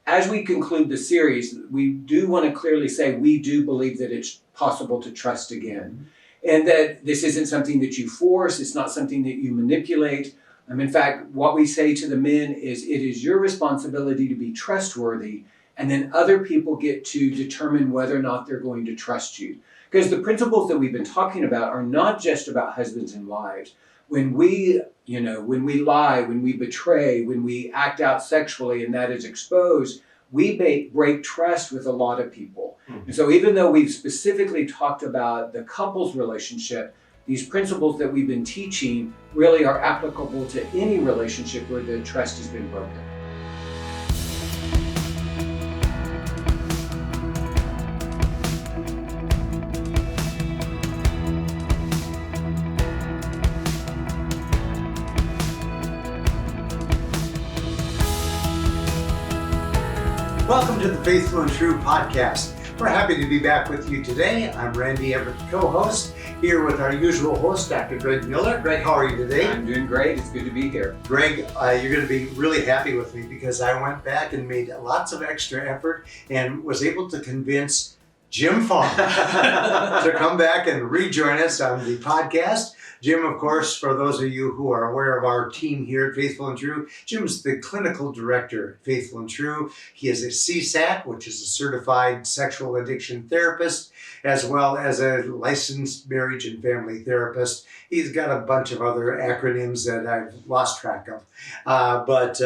as we conclude the series, we do want to clearly say we do believe that it's possible to trust again. And that this isn't something that you force, it's not something that you manipulate. In fact, what we say to the men is it is your responsibility to be trustworthy, and then other people get to determine whether or not they're going to trust you. Because the principles that we've been talking about are not just about husbands and wives. When we lie, when we betray, when we act out sexually and that is exposed, we break trust with a lot of people. And so even though we've specifically talked about the couple's relationship, these principles that we've been teaching really are applicable to any relationship where the trust has been broken. Welcome to the Faithful and True podcast. We're happy to be back with you today. I'm Randy Everett, co-host, here with our usual host, Dr. Greg Miller. Greg, how are you today? I'm doing great. It's good to be here. Greg, you're going to be really happy with me because I went back and made lots of extra effort and was able to convince Jim Fong to come back and rejoin us on the podcast. Jim, of course, for those of you who are aware of our team here at Faithful and True, Jim's the clinical director at Faithful and True. He is a CSAT, which is a certified sexual addiction therapist, as well as a licensed marriage and family therapist. He's got a bunch of other acronyms that I've lost track of, but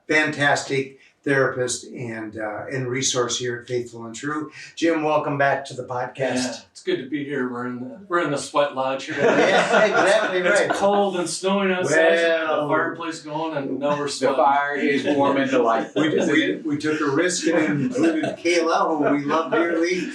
fantastic therapist and resource here at Faithful and True. Jim, welcome back to the podcast. Yeah, it's good to be here. We're in the sweat lodge here. Yeah, exactly right. It's cold and snowing outside. The fireplace going, and now we're sweating. The fire is warm and delightful. We took a risk and included Kayla, who we love dearly,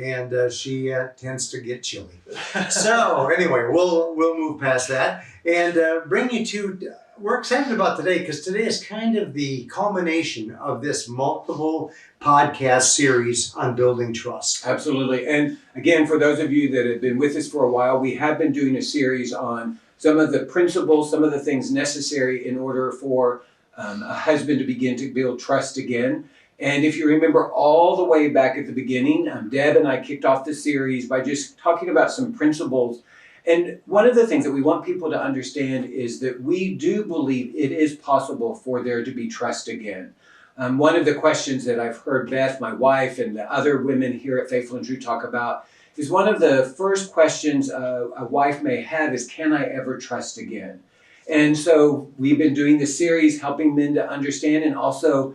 and she tends to get chilly. So anyway, we'll move past that and bring you to. We're excited about today because today is kind of the culmination of this multiple podcast series on building trust. Absolutely. And again, for those of you that have been with us for a while, we have been doing a series on some of the principles, some of the things necessary in order for a husband to begin to build trust again. And if you remember all the way back at the beginning, Deb and I kicked off the series by just talking about some principles. And one of the things that we want people to understand is that we do believe it is possible for there to be trust again. One of the questions that I've heard Beth, my wife, and the other women here at Faithful and True talk about is one of the first questions a wife may have is, can I ever trust again? And so we've been doing this series helping men to understand and also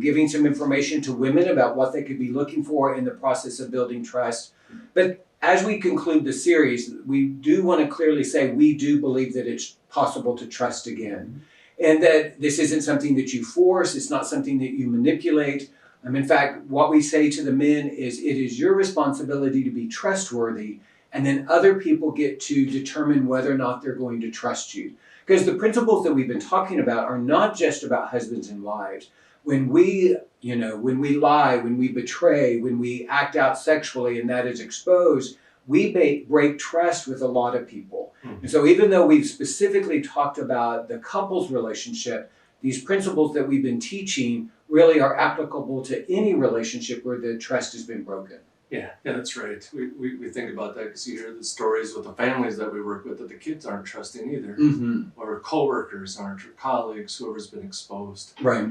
giving some information to women about what they could be looking for in the process of building trust. But as we conclude the series, we do want to clearly say we do believe that it's possible to trust again. And that this isn't something that you force, it's not something that you manipulate. In fact, what we say to the men is it is your responsibility to be trustworthy, and then other people get to determine whether or not they're going to trust you. Because the principles that we've been talking about are not just about husbands and wives. When we lie, when we betray, when we act out sexually and that is exposed, we break trust with a lot of people. And so even though we've specifically talked about the couple's relationship, these principles that we've been teaching really are applicable to any relationship where the trust has been broken. Yeah, that's right. We think about that because you hear the stories with the families that we work with that the kids aren't trusting either. Or coworkers aren't, or colleagues, whoever's been exposed. Right.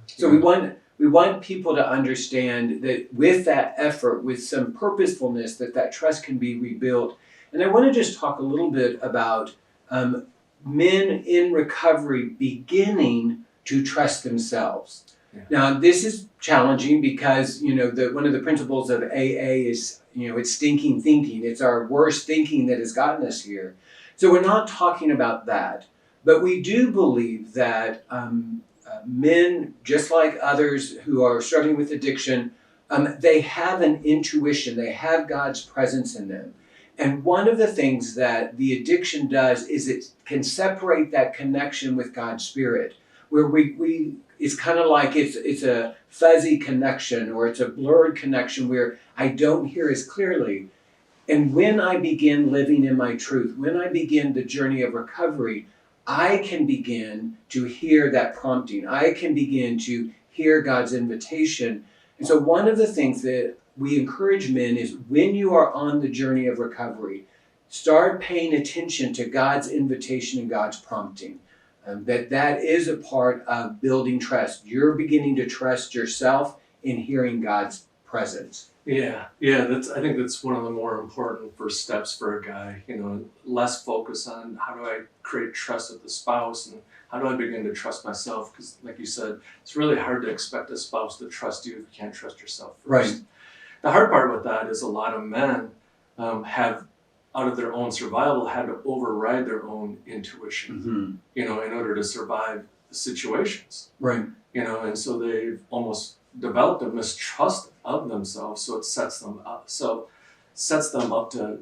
So we want people to understand that with that effort, with some purposefulness, that trust can be rebuilt. And I want to just talk a little bit about men in recovery beginning to trust themselves. Yeah. Now, this is challenging because, one of the principles of AA is, it's stinking thinking. It's our worst thinking that has gotten us here. So we're not talking about that. But we do believe that men, just like others who are struggling with addiction, they have an intuition. They have God's presence in them. And one of the things that the addiction does is it can separate that connection with God's Spirit, where it's kind of like it's a fuzzy connection or it's a blurred connection where I don't hear as clearly. And when I begin living in my truth, when I begin the journey of recovery, I can begin to hear that prompting. I can begin to hear God's invitation. And so one of the things that we encourage men is when you are on the journey of recovery, start paying attention to God's invitation and God's prompting. That is a part of building trust. You're beginning to trust yourself in hearing God's presence. Yeah, I think that's one of the more important first steps for a guy. Less focus on how do I create trust with the spouse and how do I begin to trust myself? Because, like you said, it's really hard to expect a spouse to trust you if you can't trust yourself first. Right. The hard part with that is a lot of men have, out of their own survival, had to override their own intuition. In order to survive the situations. Right. And so they've almost developed a mistrust of themselves, so it sets them up to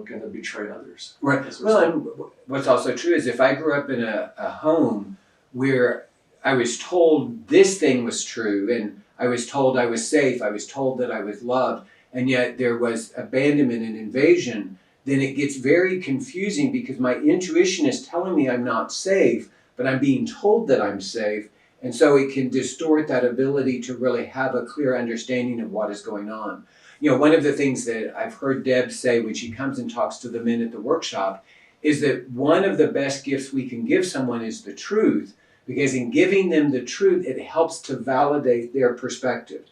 kind of betray others. Right. Well, and what's also true is if I grew up in a home where I was told this thing was true, and I was told I was safe, I was told that I was loved, and yet there was abandonment and invasion, then it gets very confusing because my intuition is telling me I'm not safe, but I'm being told that I'm safe. And so it can distort that ability to really have a clear understanding of what is going on. One of the things that I've heard Deb say when she comes and talks to the men at the workshop is that one of the best gifts we can give someone is the truth, because in giving them the truth, it helps to validate their perspective.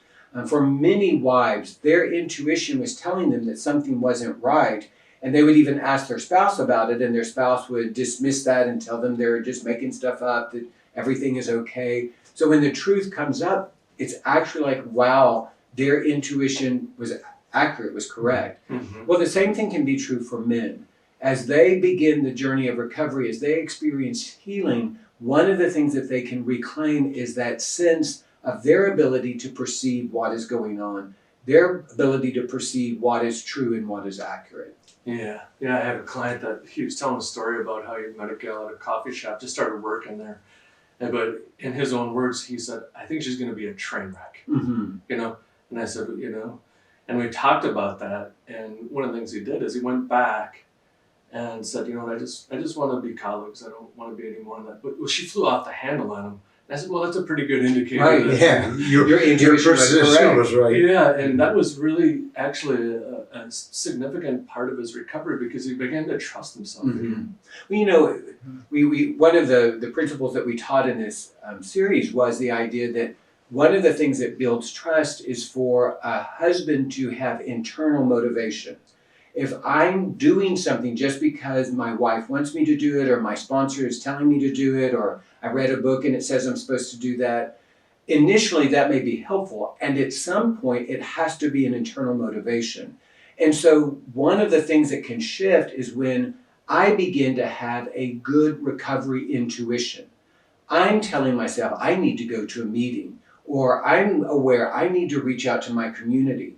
For many wives, their intuition was telling them that something wasn't right, and they would even ask their spouse about it, and their spouse would dismiss that and tell them they're just making stuff up, that everything is okay. So when the truth comes up, it's actually like, wow, their intuition was accurate, was correct. Well, the same thing can be true for men. As they begin the journey of recovery, as they experience healing, one of the things that they can reclaim is that sense of their ability to perceive what is going on, their ability to perceive what is true and what is accurate. Yeah, I had a client that he was telling a story about how he met a gal at a coffee shop, just started working there. But in his own words, he said, I think she's going to be a train wreck. And I said, and we talked about that. And one of the things he did is he went back and said, I just want to be colleagues. I don't want to be any more than that. But she flew off the handle on him. And I said, well, that's a pretty good indicator. Right, yeah. Your intuition was right. Yeah, and that was really actually a significant part of his recovery because he began to trust himself again. Well, we one of the principles that we taught in this series was the idea that one of the things that builds trust is for a husband to have internal motivation. If I'm doing something just because my wife wants me to do it, or my sponsor is telling me to do it, or I read a book and it says I'm supposed to do that, initially that may be helpful. And at some point, it has to be an internal motivation. And so one of the things that can shift is when I begin to have a good recovery intuition. I'm telling myself I need to go to a meeting, or I'm aware I need to reach out to my community.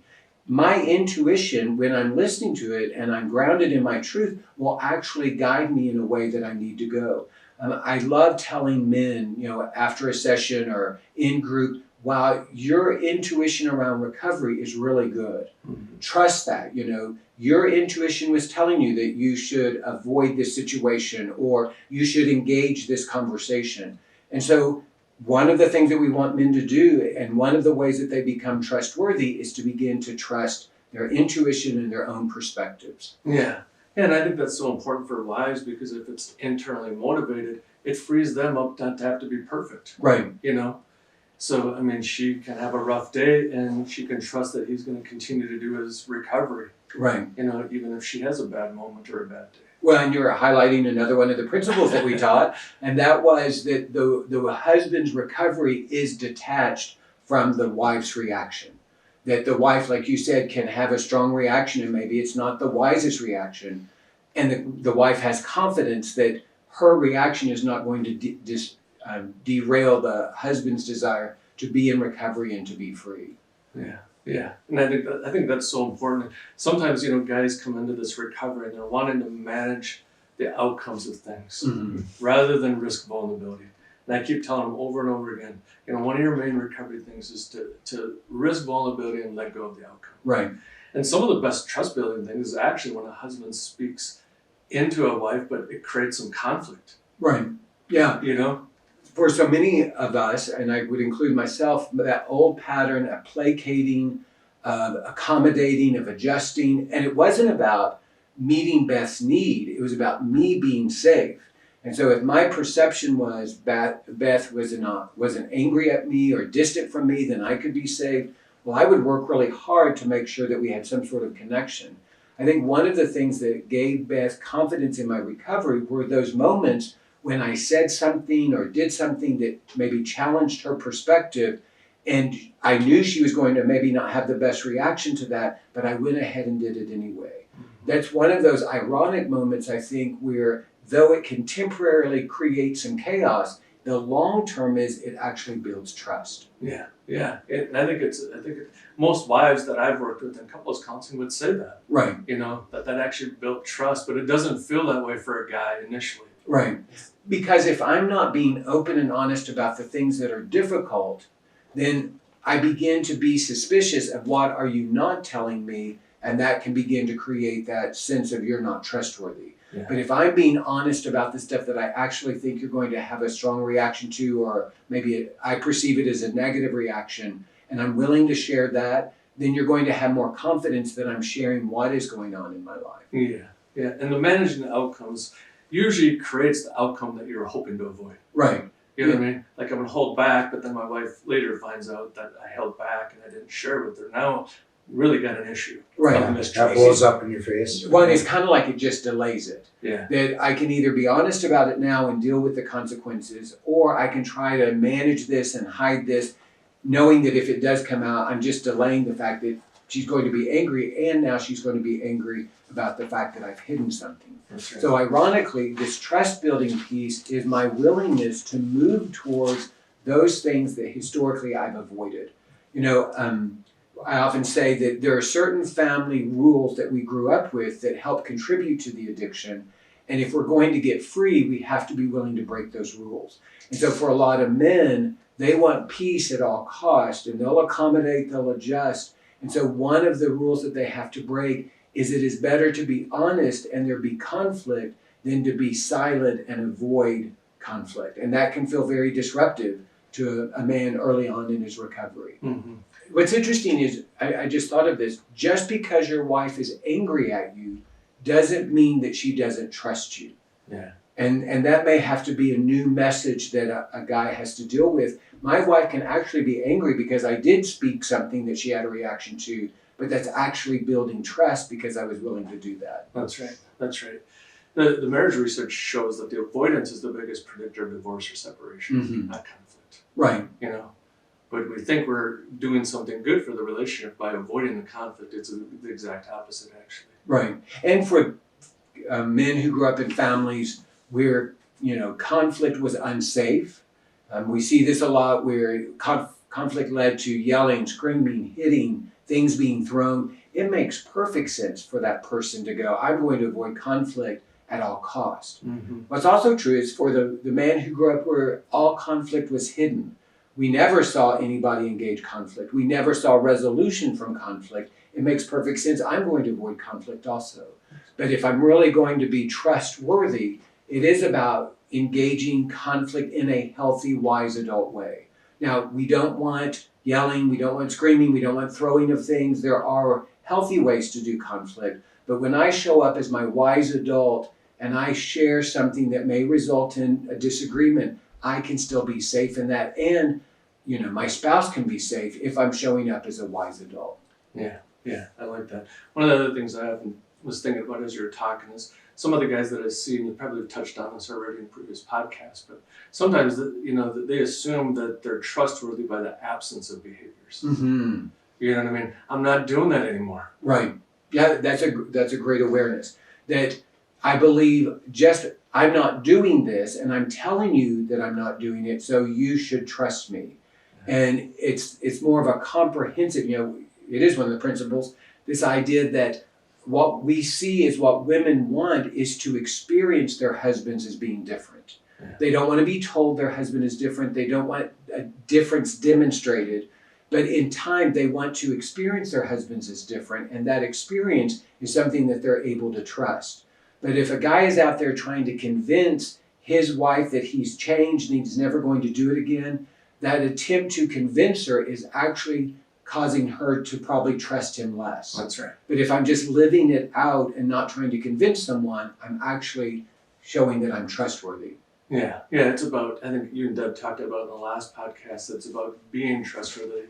My intuition, when I'm listening to it and I'm grounded in my truth, will actually guide me in a way that I need to go. I love telling men, after a session or in group, wow, your intuition around recovery is really good. Trust that, your intuition was telling you that you should avoid this situation or you should engage this conversation. And so one of the things that we want men to do, and one of the ways that they become trustworthy, is to begin to trust their intuition and their own perspectives. Yeah, and I think that's so important for wives because if it's internally motivated, it frees them up not to have to be perfect. Right. So, she can have a rough day and she can trust that he's going to continue to do his recovery. Right. Even if she has a bad moment or a bad day. Well, and you're highlighting another one of the principles that we taught, and that was that the husband's recovery is detached from the wife's reaction. That the wife, like you said, can have a strong reaction, and maybe it's not the wisest reaction. And the wife has confidence that her reaction is not going to derail the husband's desire to be in recovery and to be free. Yeah, and I think that's so important. Sometimes guys come into this recovery and they're wanting to manage the outcomes of things rather than risk vulnerability. And I keep telling them over and over again, one of your main recovery things is to risk vulnerability and let go of the outcome. Right. And some of the best trust building things is actually when a husband speaks into a wife, but it creates some conflict. Right. Yeah. for so many of us, and I would include myself, that old pattern of placating, of accommodating, of adjusting, and it wasn't about meeting Beth's need, it was about me being safe. And so if my perception was Beth wasn't angry at me or distant from me, then I could be safe. Well, I would work really hard to make sure that we had some sort of connection. I think one of the things that gave Beth confidence in my recovery were those moments when I said something or did something that maybe challenged her perspective, and I knew she was going to maybe not have the best reaction to that, but I went ahead and did it anyway. That's one of those ironic moments, I think, where though it can temporarily create some chaos, the long term is it actually builds trust. Yeah. And I think most wives that I've worked with in couples counseling would say that. Right. That actually built trust, but it doesn't feel that way for a guy initially. Right. Because if I'm not being open and honest about the things that are difficult, then I begin to be suspicious of what are you not telling me, and that can begin to create that sense of you're not trustworthy. Yeah. But if I'm being honest about the stuff that I actually think you're going to have a strong reaction to, or maybe I perceive it as a negative reaction, and I'm willing to share that, then you're going to have more confidence that I'm sharing what is going on in my life. Yeah. And the managing the outcomes usually creates the outcome that you're hoping to avoid. Right. You know what I mean? Like I would hold back, but then my wife later finds out that I held back and I didn't share with her. Now, really got an issue. Right. That blows up in your face. One is kind of like it just delays it. Yeah. That I can either be honest about it now and deal with the consequences, or I can try to manage this and hide this, knowing that if it does come out, I'm just delaying the fact that she's going to be angry, and now she's going to be angry about the fact that I've hidden something. That's right. So ironically, this trust building piece is my willingness to move towards those things that historically I've avoided. I often say that there are certain family rules that we grew up with that help contribute to the addiction. And if we're going to get free, we have to be willing to break those rules. And so for a lot of men, they want peace at all cost, and they'll accommodate, they'll adjust. And so one of the rules that they have to break is it is better to be honest and there be conflict than to be silent and avoid conflict. And that can feel very disruptive to a man early on in his recovery. Mm-hmm. What's interesting is, I just thought of this, just because your wife is angry at you doesn't mean that she doesn't trust you. Yeah. And that may have to be a new message that a guy has to deal with. My wife can actually be angry because I did speak something that she had a reaction to, but that's actually building trust because I was willing to do that. That's right. The marriage research shows that the avoidance is the biggest predictor of divorce or separation, Mm-hmm. not conflict. Right. But we think we're doing something good for the relationship by avoiding the conflict. It's the exact opposite, actually. Right. And for men who grew up in families where, conflict was unsafe, we see this a lot where conflict led to yelling, screaming, hitting, things being thrown. It makes perfect sense for that person to go, I'm going to avoid conflict at all cost. Mm-hmm. What's also true is for the man who grew up where all conflict was hidden. We never saw anybody engage conflict. We never saw resolution from conflict. It makes perfect sense. I'm going to avoid conflict also. But if I'm really going to be trustworthy, it is about engaging conflict in a healthy, wise adult way. Now, we don't want yelling, we don't want screaming, we don't want throwing of things. There are healthy ways to do conflict. But when I show up as my wise adult and I share something that may result in a disagreement, I can still be safe in that. And, my spouse can be safe if I'm showing up as a wise adult. Yeah, I like that. One of the other things I often was thinking about as you were talking is some of the guys that I see, and you probably have touched on this already in previous podcasts, but sometimes they assume that they're trustworthy by the absence of behaviors. Mm-hmm. You know what I mean? I'm not doing that anymore. Right. Yeah, that's a great awareness. That I believe I'm not doing this, and I'm telling you that I'm not doing it, so you should trust me. And it's more of a comprehensive, it is one of the principles, this idea that what we see is what women want is to experience their husbands as being different. Yeah. They don't want to be told their husband is different. They don't want a difference demonstrated. But in time, they want to experience their husbands as different. And that experience is something that they're able to trust. But if a guy is out there trying to convince his wife that he's changed and he's never going to do it again, that attempt to convince her is actually causing her to probably trust him less. That's right. But if I'm just living it out and not trying to convince someone, I'm actually showing that I'm trustworthy. Yeah, it's about, I think you and Deb talked about in the last podcast, it's about being trustworthy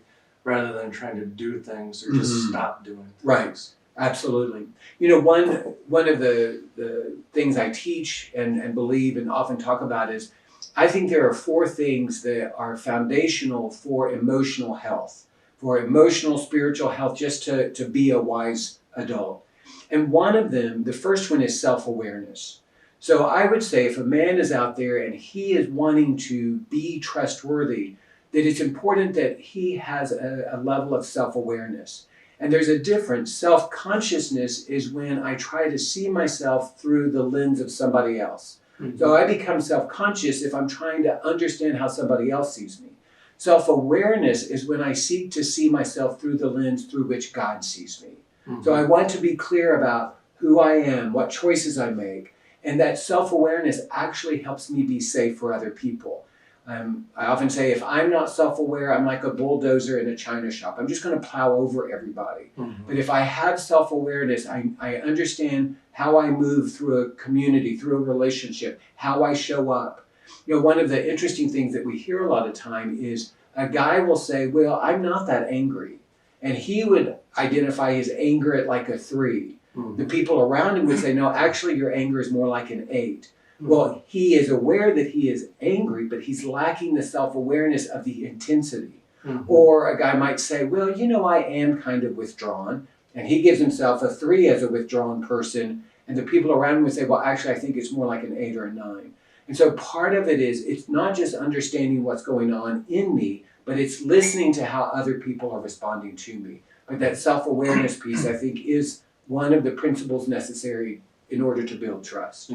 rather than trying to do things or just stop doing things. Right. Absolutely. One of the things I teach and believe and often talk about is I think there are 4 things that are foundational for emotional health, for emotional, spiritual health, just to be a wise adult. And one of them, the first one, is self-awareness. So I would say if a man is out there and he is wanting to be trustworthy, that it's important that he has a level of self-awareness. And there's a difference. Self-consciousness is when I try to see myself through the lens of somebody else. Mm-hmm. So I become self-conscious if I'm trying to understand how somebody else sees me. Self-awareness is when I seek to see myself through the lens through which God sees me. Mm-hmm. So I want to be clear about who I am, what choices I make, and that self-awareness actually helps me be safe for other people. I often say if I'm not self-aware, I'm like a bulldozer in a china shop. I'm just going to plow over everybody. Mm-hmm. But if I have self-awareness, I understand how I move through a community, through a relationship, how I show up. One of the interesting things that we hear a lot of time is a guy will say, well, I'm not that angry. And he would identify his anger at like a 3. Mm-hmm. The people around him would say, no, actually your anger is more like an 8. Well, he is aware that he is angry, but he's lacking the self-awareness of the intensity. Mm-hmm. Or a guy might say, well, I am kind of withdrawn. And he gives himself a 3 as a withdrawn person. And the people around him would say, well, actually, I think it's more like an 8 or a 9. And so part of it is, it's not just understanding what's going on in me, but it's listening to how other people are responding to me. But that self-awareness piece, I think, is one of the principles necessary in order to build trust.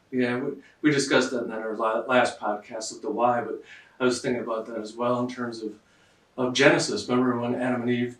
Yeah, we discussed that in our last podcast of the why, but I was thinking about that as well in terms of Genesis. Remember when Adam and Eve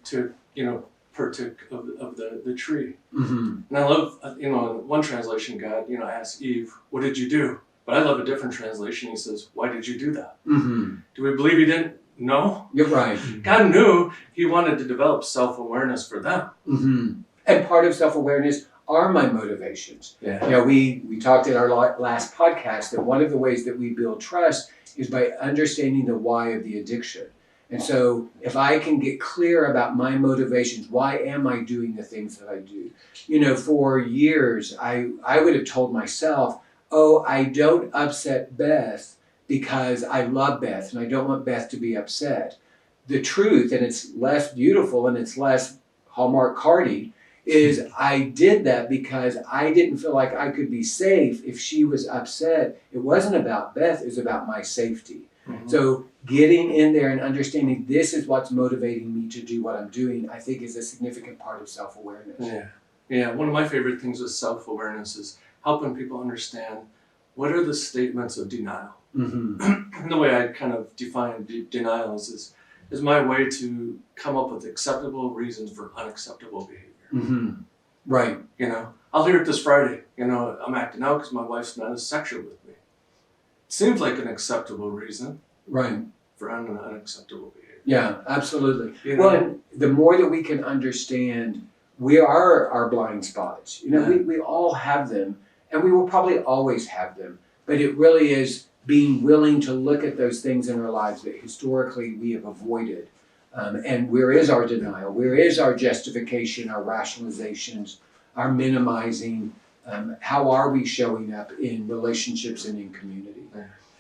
partook of the tree? Mm-hmm. And I love, in one translation, God, asks Eve, what did you do? But I love a different translation. He says, why did you do that? Mm-hmm. Do we believe he didn't know? You're right. God knew he wanted to develop self-awareness for them. Mm-hmm. And part of self-awareness are my motivations. Yeah. We talked in our last podcast that one of the ways that we build trust is by understanding the why of the addiction. And so if I can get clear about my motivations, why am I doing the things that I do? For years, I would have told myself, I don't upset Beth because I love Beth and I don't want Beth to be upset. The truth, and it's less beautiful and it's less Hallmark Cardi, is I did that because I didn't feel like I could be safe if she was upset. It wasn't about Beth, it was about my safety. Mm-hmm. So getting in there and understanding this is what's motivating me to do what I'm doing, I think is a significant part of self-awareness. Yeah. One of my favorite things with self-awareness is helping people understand what are the statements of denial. Mm-hmm. And the way I kind of define denial is my way to come up with acceptable reasons for unacceptable behavior. Mm-hmm. Right. I'll hear it this Friday. I'm acting out because my wife's not as sexual with me. It seems like an acceptable reason. Right. For an unacceptable behavior. Yeah, absolutely. Well, and the more that we can understand, we are our blind spots. We all have them, and we will probably always have them. But it really is being willing to look at those things in our lives that historically we have avoided. And where is our denial? Where is our justification, our rationalizations, our minimizing? How are we showing up in relationships and in community?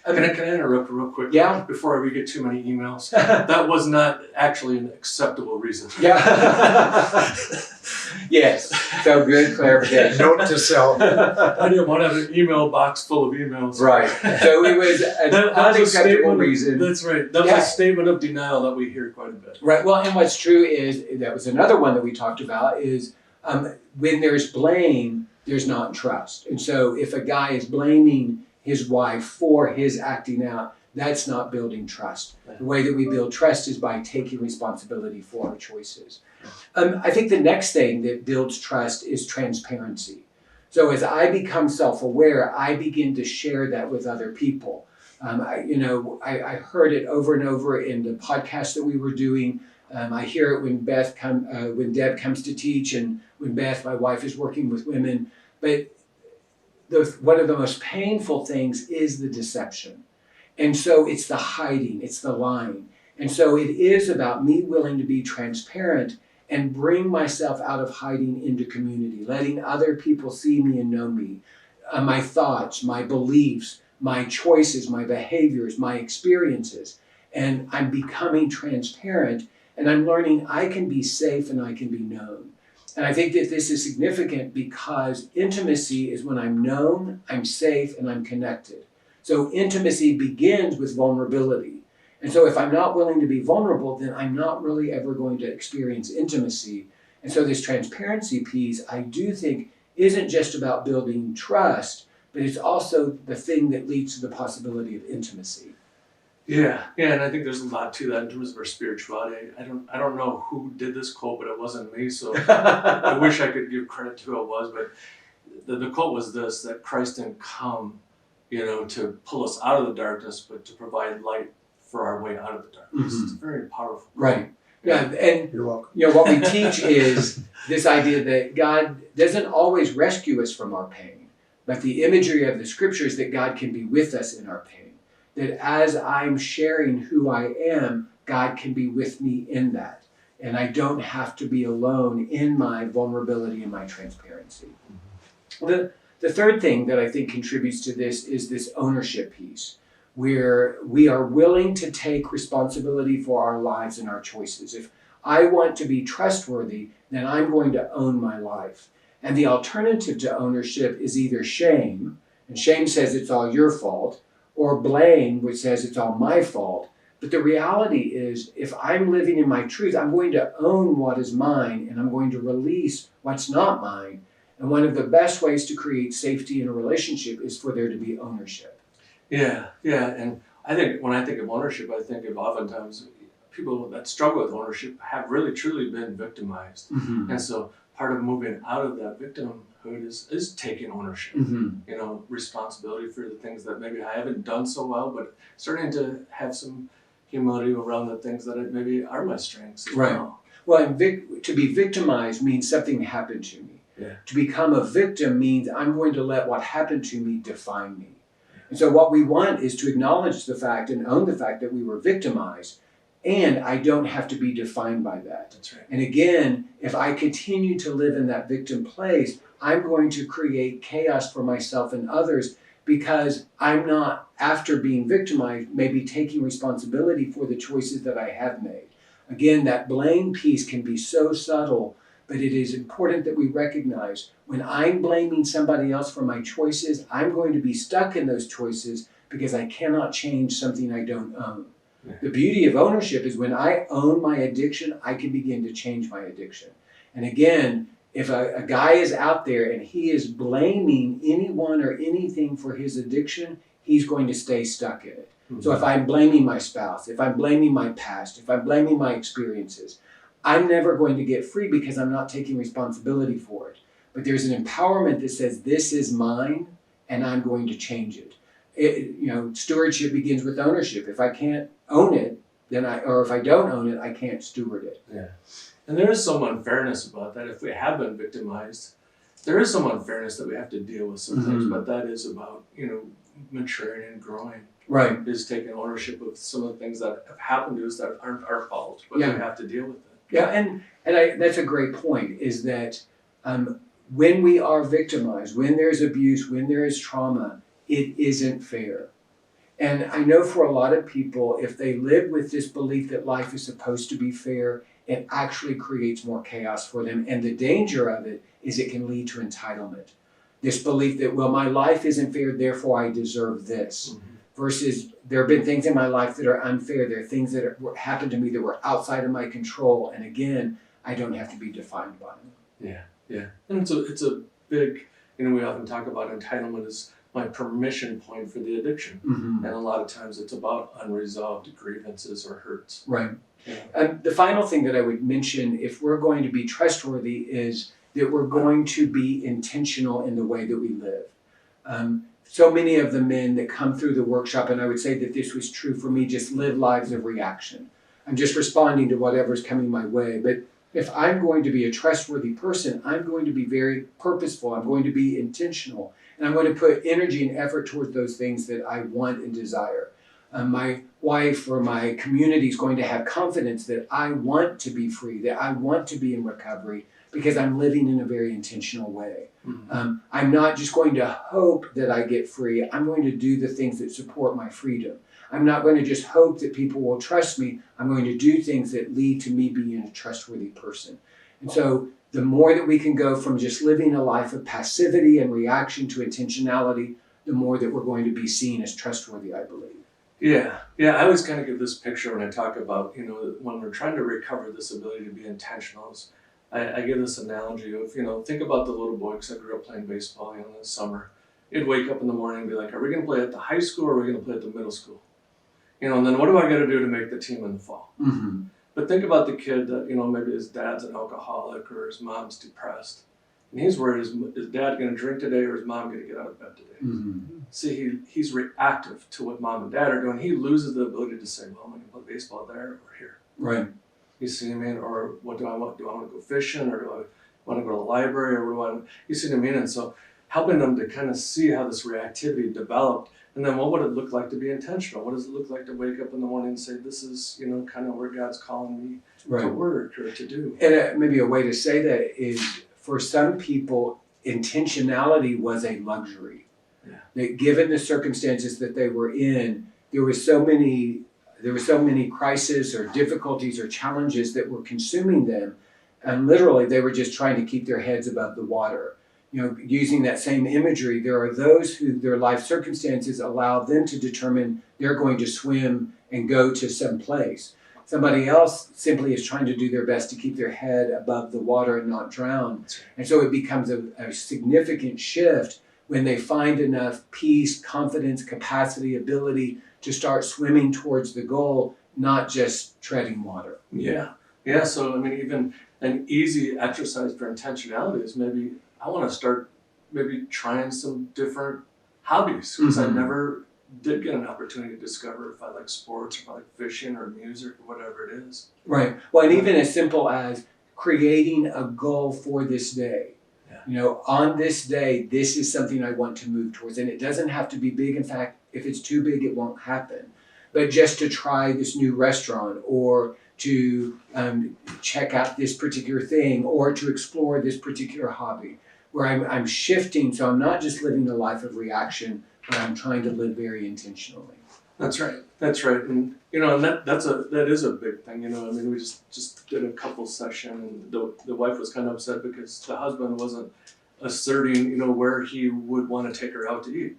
Can I interrupt real quick? Yeah. Before we get too many emails. That was not actually an acceptable reason. Yeah. Yes. So good clarification. Note to self. I didn't want to have an email box full of emails. Right. So it was an unacceptable reason. That's right. That was a statement of denial that we hear quite a bit. Right. Well, and what's true is, that was another one that we talked about, is when there's blame, there's not trust. And so if a guy is blaming his wife for his acting out, that's not building trust. The way that we build trust is by taking responsibility for our choices. I think the next thing that builds trust is transparency. So as I become self-aware, I begin to share that with other people. I heard it over and over in the podcast that we were doing. I hear it when when Deb comes to teach, and when Beth, my wife, is working with women. But one of the most painful things is the deception. And so it's the hiding, it's the lying. And so it is about me willing to be transparent and bring myself out of hiding into community, letting other people see me and know me, my thoughts, my beliefs, my choices, my behaviors, my experiences. And I'm becoming transparent, and I'm learning I can be safe and I can be known. And I think that this is significant because intimacy is when I'm known, I'm safe, and I'm connected. So intimacy begins with vulnerability. And so if I'm not willing to be vulnerable, then I'm not really ever going to experience intimacy. And so this transparency piece, I do think, isn't just about building trust, but it's also the thing that leads to the possibility of intimacy. Yeah, and I think there's a lot to that in terms of our spirituality. I don't know who did this quote, but it wasn't me, so I wish I could give credit to who it was. But the quote was this: that Christ didn't come, to pull us out of the darkness, but to provide light for our way out of the darkness. Mm-hmm. It's very powerful. Right. Yeah, and You're welcome. what we teach is this idea that God doesn't always rescue us from our pain, but the imagery of the scriptures that God can be with us in our pain. That as I'm sharing who I am, God can be with me in that. And I don't have to be alone in my vulnerability and my transparency. The third thing that I think contributes to this is this ownership piece, where we are willing to take responsibility for our lives and our choices. If I want to be trustworthy, then I'm going to own my life. And the alternative to ownership is either shame, and shame says it's all your fault, or blame, which says it's all my fault. But the reality is, if I'm living in my truth, I'm going to own what is mine, and I'm going to release what's not mine. And one of the best ways to create safety in a relationship is for there to be ownership. Yeah, and I think when I think of ownership, I think of oftentimes people that struggle with ownership have really truly been victimized. Mm-hmm. And so part of moving out of that victimhood is taking ownership, Mm-hmm. Responsibility for the things that maybe I haven't done so well, but starting to have some humility around the things that maybe are my strengths as Right. well. Well, and to be victimized means something happened to me. Yeah. To become a victim means I'm going to let what happened to me define me. And so what we want is to acknowledge the fact and own the fact that we were victimized, and I don't have to be defined by that. That's right. And again, if I continue to live in that victim place, I'm going to create chaos for myself and others because I'm not, after being victimized, maybe taking responsibility for the choices that I have made. Again, that blame piece can be so subtle, but it is important that we recognize when I'm blaming somebody else for my choices, I'm going to be stuck in those choices because I cannot change something I don't own. Yeah. The beauty of ownership is when I own my addiction, I can begin to change my addiction. And again, if a guy is out there and he is blaming anyone or anything for his addiction, he's going to stay stuck in it. Mm-hmm. So if I'm blaming my spouse, if I'm blaming my past, if I'm blaming my experiences, I'm never going to get free because I'm not taking responsibility for it. But there's an empowerment that says, this is mine and I'm going to change it. Stewardship begins with ownership. If I can't own it, or if I don't own it, I can't steward it. Yeah. And there is some unfairness about that. If we have been victimized, there is some unfairness that we have to deal with sometimes, Mm-hmm. but that is about, maturing and growing. Right. Is taking ownership of some of the things that have happened to us that aren't our fault, but Yeah. we have to deal with it. Yeah, and that's a great point, is that when we are victimized, when there's abuse, when there is trauma, it isn't fair. And I know for a lot of people, if they live with this belief that life is supposed to be fair, it actually creates more chaos for them. And the danger of it is it can lead to entitlement. This belief that, well, my life isn't fair, therefore I deserve this. Mm-hmm. Versus there have been things in my life that are unfair. There are things that happened to me that were outside of my control. And again, I don't have to be defined by them. Yeah. And it's a big, we often talk about entitlement as my permission point for the addiction. Mm-hmm. And a lot of times it's about unresolved grievances or hurts. Right. Yeah. The final thing that I would mention, if we're going to be trustworthy, is that we're going to be intentional in the way that we live. So many of the men that come through the workshop, and I would say that this was true for me, just live lives of reaction. I'm just responding to whatever's coming my way. But if I'm going to be a trustworthy person, I'm going to be very purposeful. I'm going to be intentional. And I'm going to put energy and effort towards those things that I want and desire. My wife or my community is going to have confidence that I want to be free, that I want to be in recovery, because I'm living in a very intentional way. I'm not just going to hope that I get free. I'm going to do the things that support my freedom. I'm not going to just hope that people will trust me. I'm going to do things that lead to me being a trustworthy person. And so the more that we can go from just living a life of passivity and reaction to intentionality, the more that we're going to be seen as trustworthy, I believe. Yeah, I always kind of give this picture when I talk about, when we're trying to recover this ability to be intentional. I give this analogy of, think about the little boy, because I grew up playing baseball, in the summer. He'd wake up in the morning and be like, are we going to play at the high school or are we going to play at the middle school? And then what do I got to do to make the team in the fall? Mm-hmm. But think about the kid that, maybe his dad's an alcoholic or his mom's depressed. And he's worried, is dad going to drink today or is mom going to get out of bed today? Mm-hmm. See, he's reactive to what mom and dad are doing. He loses the ability to say, well, I'm going to play baseball there or here. Right. You see what I mean? Or what do I want? Do I want to go fishing or do I want to go to the library or what do I want? You see what I mean? And so helping them to kind of see how this reactivity developed, and then what would it look like to be intentional? What does it look like to wake up in the morning and say, this is, kind of where God's calling me to work or to do? And maybe a way to say that is, for some people, intentionality was a luxury. Yeah. That given the circumstances that they were in, there were so many crises or difficulties or challenges that were consuming them, and literally they were just trying to keep their heads above the water. Using that same imagery, there are those who their life circumstances allow them to determine they're going to swim and go to some place. Somebody else simply is trying to do their best to keep their head above the water and not drown. And so it becomes a significant shift when they find enough peace, confidence, capacity, ability to start swimming towards the goal, not just treading water. Yeah. So, even an easy exercise for intentionality is maybe I want to start maybe trying some different hobbies, because I never did get an opportunity to discover if I like sports or if I like fishing or music or whatever it is. Right. Well, and even as simple as creating a goal for this day. Yeah. On this day, this is something I want to move towards. And it doesn't have to be big. In fact, if it's too big, it won't happen. But just to try this new restaurant, or to check out this particular thing, or to explore this particular hobby, where I'm shifting. So I'm not just living a life of reaction, but I'm trying to live very intentionally. That's right. And that is a big thing. We just did a couple session, and the wife was kind of upset because the husband wasn't asserting, where he would want to take her out to eat.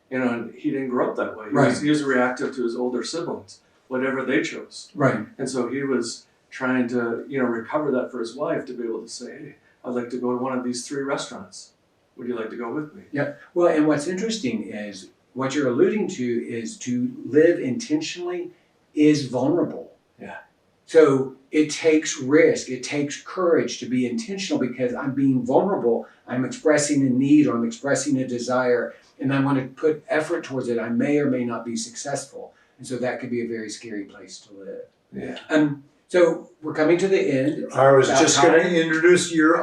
And he didn't grow up that way. He was reactive to his older siblings, whatever they chose. Right. And so he was trying to, recover that for his wife to be able to say, hey, I'd like to go to one of these 3 restaurants. Would you like to go with me? Yeah. Well, and what's interesting is what you're alluding to is to live intentionally is vulnerable. Yeah. So it takes risk. It takes courage to be intentional, because I'm being vulnerable. I'm expressing a need, or I'm expressing a desire, and I want to put effort towards it. I may or may not be successful. And so that could be a very scary place to live. Yeah. So we're coming to the end. I was just going to introduce your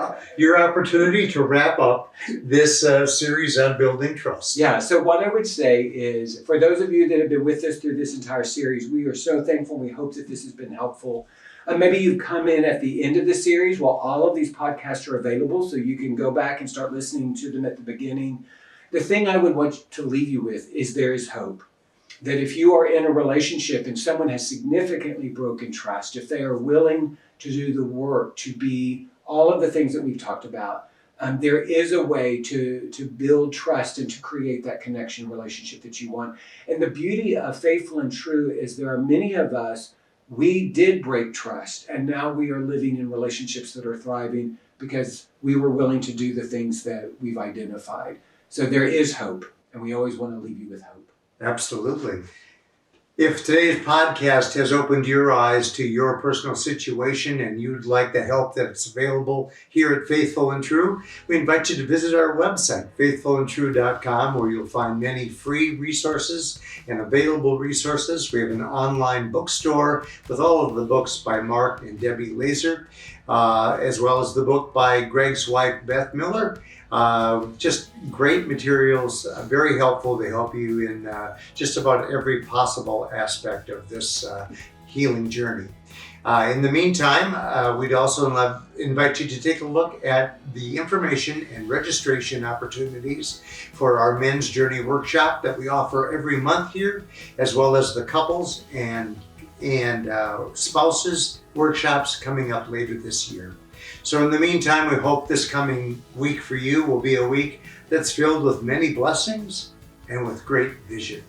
opportunity to wrap up this series on building trust. Yeah, so what I would say is, for those of you that have been with us through this entire series, we are so thankful. We hope that this has been helpful. Maybe you've come in at the end of the series. Well, all of these podcasts are available, so you can go back and start listening to them at the beginning. The thing I would want to leave you with is there is hope. That if you are in a relationship and someone has significantly broken trust, if they are willing to do the work, to be all of the things that we've talked about, there is a way to build trust and to create that connection relationship that you want. And the beauty of Faithful and True is there are many of us, we did break trust, and now we are living in relationships that are thriving because we were willing to do the things that we've identified. So there is hope, and we always want to leave you with hope. Absolutely. If today's podcast has opened your eyes to your personal situation and you'd like the help that's available here at Faithful and True, we invite you to visit our website, faithfulandtrue.com, where you'll find many free resources and available resources. We have an online bookstore with all of the books by Mark and Debbie Laaser, as well as the book by Greg's wife, Beth Miller. Just great materials, very helpful to help you in just about every possible aspect of this healing journey. In the meantime, we'd also invite you to take a look at the information and registration opportunities for our Men's Journey workshop that we offer every month here, as well as the couples and spouses workshops coming up later this year. So in the meantime, we hope this coming week for you will be a week that's filled with many blessings and with great vision.